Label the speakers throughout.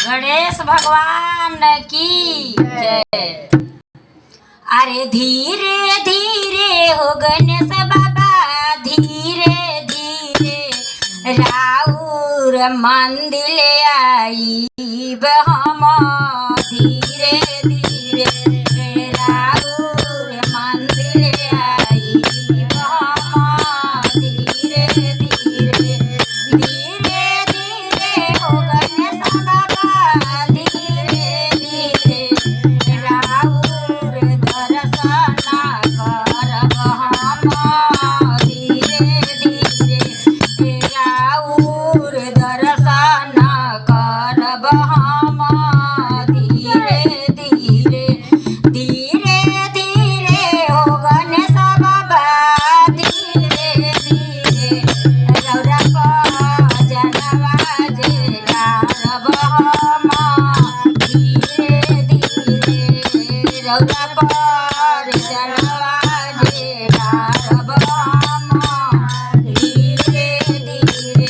Speaker 1: गणेश भगवान की जय। अरे धीरे धीरे हो गणेश बाबा, धीरे धीरे राउर मंदिर आई हम, धीरे धीरे राउर मंदिर आई हम, धीरे धीरे धीरे धीरे हो गणेश बाबा, धीरे धीरे राउर दर्शन करब हम, धीरे धीरे राउर दर्शन करब हम, धीरे धीरे धीरे धीरे हो गणेश बाबा, धीरे धीरे रौरा जनवा जे गारब हम, धीरे धीरे रौरा जनवा जे गारब हम, धीरे धीरे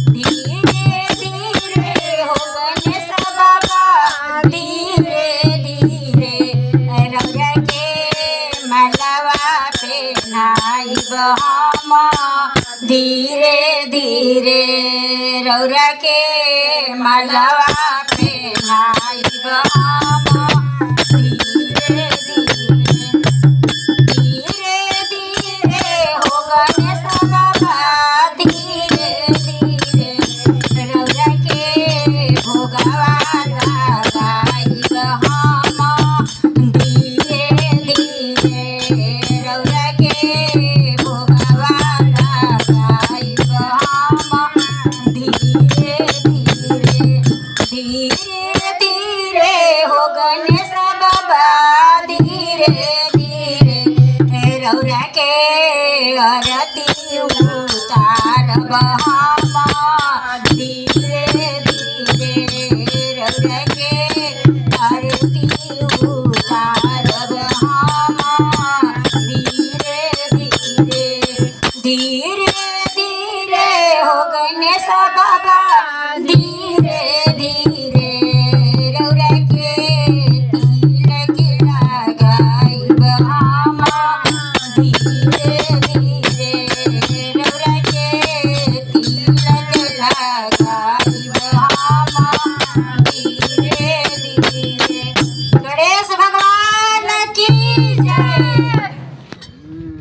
Speaker 1: धीरे धीरे हो गणेश बाबा, धीरे धीरे रौरा के मलवा पहनाइब हम, धीरे धीरे रौरा के मलवा पहनाइब हम, धीरे धीरे धीरे धीरे हो गणेश बाबा, धीरे धीरे रौरा के भोगवा लगाइब हम, धीरे धीरे रौरा के भोगवा लगाइब हम, धीरे धीरे धीरे धीरे हो गणेश बाबा, धीरे धीरे रौरा के आरती उतारब हम, धीरे धीरे रौरा के आरती उतारब हम, धीरे धीरे धीरे धीरे हो गणेश बाबा,